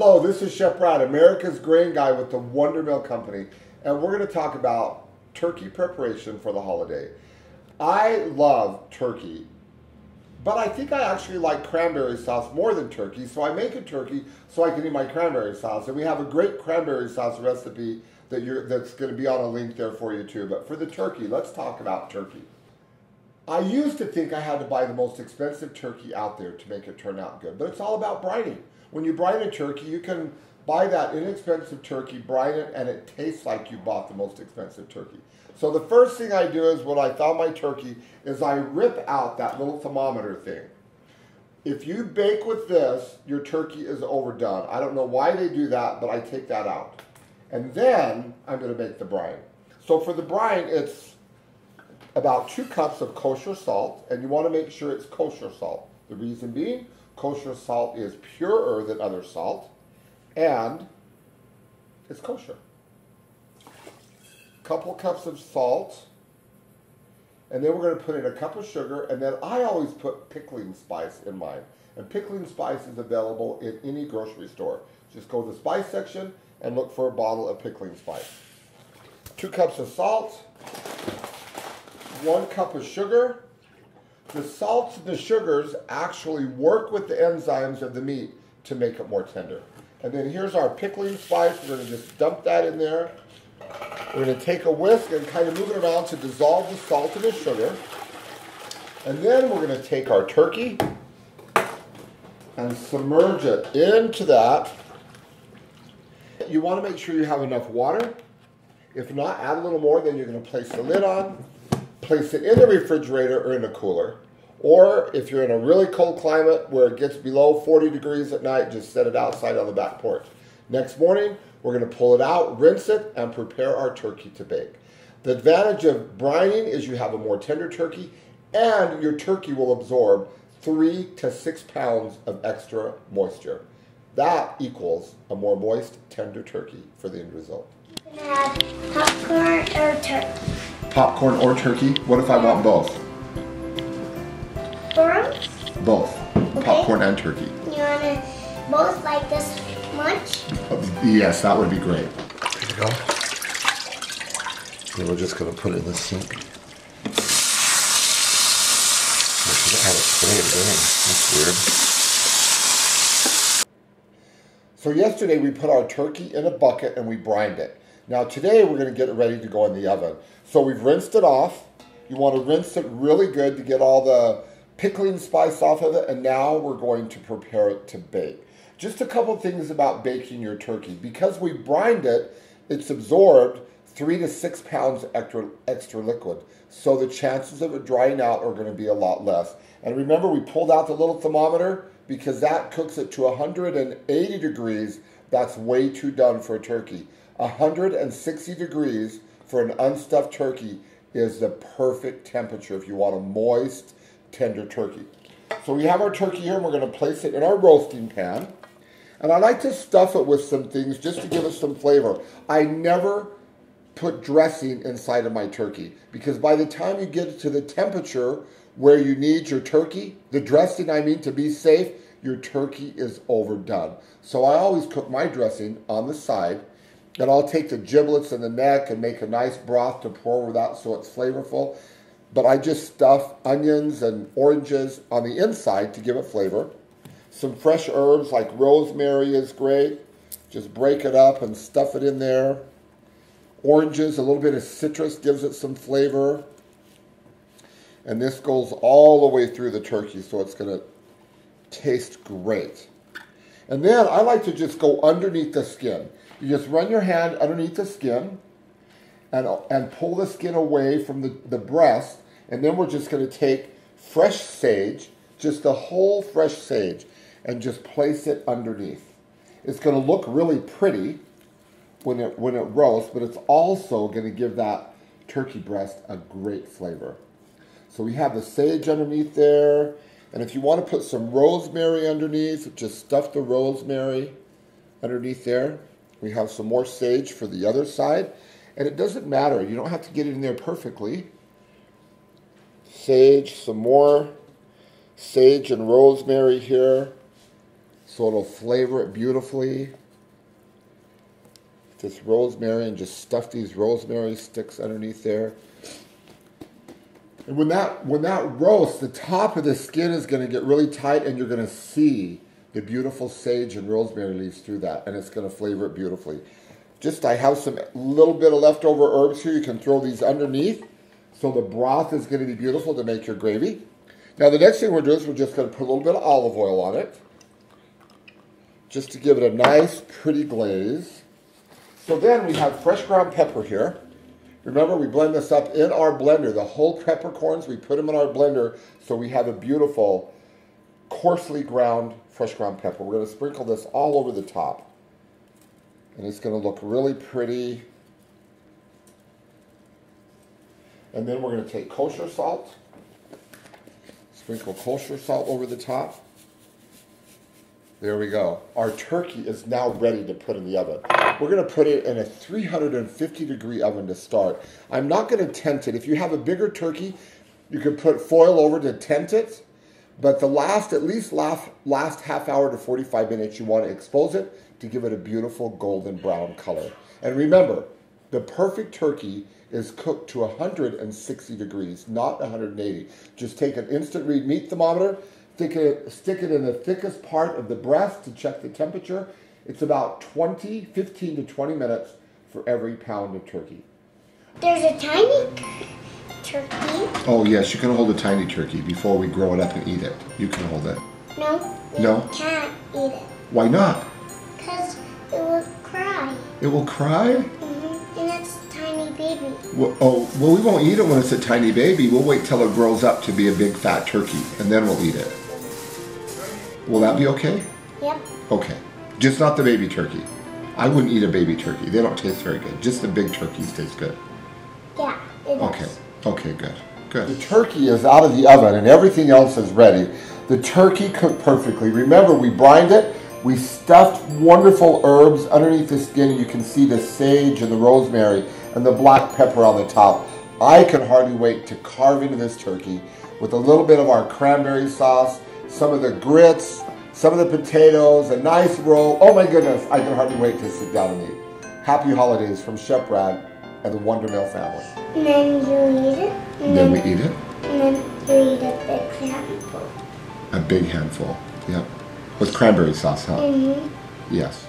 Hello, this is Chef Brad, America's grain guy with the WonderMill Company, and we're going to talk about turkey preparation for the holiday. I love turkey, but I think I actually like cranberry sauce more than turkey, so I make a turkey so I can eat my cranberry sauce. And we have a great cranberry sauce recipe that's going to be on a link there for you too. But for the turkey, let's talk about turkey. I used to think I had to buy the most expensive turkey out there to make it turn out good, but it's all about brining. When you brine a turkey, you can buy that inexpensive turkey, brine it, and it tastes like you bought the most expensive turkey. So the first thing I do is when I thaw my turkey is I rip out that little thermometer thing. If you bake with this, your turkey is overdone. I don't know why they do that, but I take that out. And then I'm going to make the brine. So for the brine, it's about 2 cups of kosher salt, and you want to make sure it's kosher salt. The reason being, kosher salt is purer than other salt, and it's kosher. Couple cups of salt, and then we're going to put in a cup of sugar, and then I always put pickling spice in mine. And pickling spice is available in any grocery store. Just go to the spice section and look for a bottle of pickling spice. 2 cups of salt, 1 cup of sugar. The salts and the sugars actually work with the enzymes of the meat to make it more tender. And then here's our pickling spice. We're going to just dump that in there. We're going to take a whisk and kind of move it around to dissolve the salt and the sugar. And then we're going to take our turkey and submerge it into that. You want to make sure you have enough water. If not, add a little more, then you're going to place the lid on. Place it in the refrigerator or in a cooler. Or if you're in a really cold climate where it gets below 40 degrees at night, just set it outside on the back porch. Next morning, we're going to pull it out, rinse it, and prepare our turkey to bake. The advantage of brining is you have a more tender turkey, and your turkey will absorb 3 to 6 pounds of extra moisture. That equals a more moist, tender turkey for the end result. You can have popcorn or turkey. Popcorn or turkey? What if I want both? Both. Okay. Popcorn and turkey. You want to both like this much? Yes, that would be great. There you go. And we're just going to put it in the sink. I should have had it sprayed again. That's weird. So yesterday we put our turkey in a bucket and we brined it. Now today we're going to get it ready to go in the oven. So we've rinsed it off. You want to rinse it really good to get all the pickling spice off of it, and now we're going to prepare it to bake. Just a couple things about baking your turkey. Because we brined it, it's absorbed 3 to 6 pounds extra liquid. So the chances of it drying out are going to be a lot less. And remember, we pulled out the little thermometer because that cooks it to 180 degrees. That's way too done for a turkey. 160 degrees for an unstuffed turkey is the perfect temperature if you want a moist, tender turkey. So we have our turkey here, and we're going to place it in our roasting pan. And I like to stuff it with some things just to give it some flavor. I never put dressing inside of my turkey because by the time you get it to the temperature where you need your turkey, the dressing I mean to be safe, your turkey is overdone. So I always cook my dressing on the side. And I'll take the giblets and the neck and make a nice broth to pour over that so it's flavorful. But I just stuff onions and oranges on the inside to give it flavor. Some fresh herbs like rosemary is great. Just break it up and stuff it in there. Oranges, a little bit of citrus gives it some flavor. And this goes all the way through the turkey, so it's going to taste great. And then I like to just go underneath the skin. You just run your hand underneath the skin and pull the skin away from the breast. And then we're just going to take fresh sage, just the whole fresh sage, and just place it underneath. It's going to look really pretty when it roasts, but it's also going to give that turkey breast a great flavor. So we have the sage underneath there. And if you want to put some rosemary underneath, just stuff the rosemary underneath there. We have some more sage for the other side. And it doesn't matter. You don't have to get it in there perfectly. Sage, some more sage and rosemary here. so it'll flavor it beautifully. This rosemary, and just stuff these rosemary sticks underneath there. And when that roasts, the top of the skin is going to get really tight, and you're going to see the beautiful sage and rosemary leaves through that, and it's going to flavor it beautifully. I have some little bit of leftover herbs here. You can throw these underneath, so the broth is going to be beautiful to make your gravy. Now the next thing we're doing is we're just going to put a little bit of olive oil on it, just to give it a nice, pretty glaze. So then we have fresh ground pepper here. Remember, we blend this up in our blender. The whole peppercorns, we put them in our blender so we have a beautiful, coarsely ground, fresh ground pepper. We're going to sprinkle this all over the top. And it's going to look really pretty. And then we're going to take kosher salt. Sprinkle kosher salt over the top. There we go. Our turkey is now ready to put in the oven. We're going to put it in a 350-degree oven to start. I'm not going to tent it. If you have a bigger turkey, you can put foil over to tent it. But the last half hour to 45 minutes, you want to expose it to give it a beautiful golden brown color. And remember, the perfect turkey is cooked to 160 degrees, not 180. Just take an instant read meat thermometer, stick it in the thickest part of the breast to check the temperature. It's about 15 to 20 minutes for every pound of turkey. There's a tiny turkey. Oh yes, you can hold a tiny turkey before we grow it up and eat it. You can hold it. No. No? You can't eat it. Why not? Because it will cry. It will cry? Mm-hmm. And it's a tiny baby. Well, we won't eat it when it's a tiny baby. We'll wait till it grows up to be a big fat turkey, and then we'll eat it. Will that be okay? Yep. Okay. Just not the baby turkey. I wouldn't eat a baby turkey. They don't taste very good. Just the big turkeys taste good. Yeah, it does. Okay. Okay, good. Good. The turkey is out of the oven and everything else is ready. The turkey cooked perfectly. Remember, we brined it. We stuffed wonderful herbs underneath the skin. You can see the sage and the rosemary and the black pepper on the top. I can hardly wait to carve into this turkey with a little bit of our cranberry sauce, some of the grits, some of the potatoes, a nice roll. Oh my goodness, I can hardly wait to sit down and eat. Happy holidays from Chef Brad and the WonderMill family. And then you eat it. And then we eat it. And then you eat a big handful. A big handful, yep. With cranberry sauce, huh? Mm-hmm. Yes.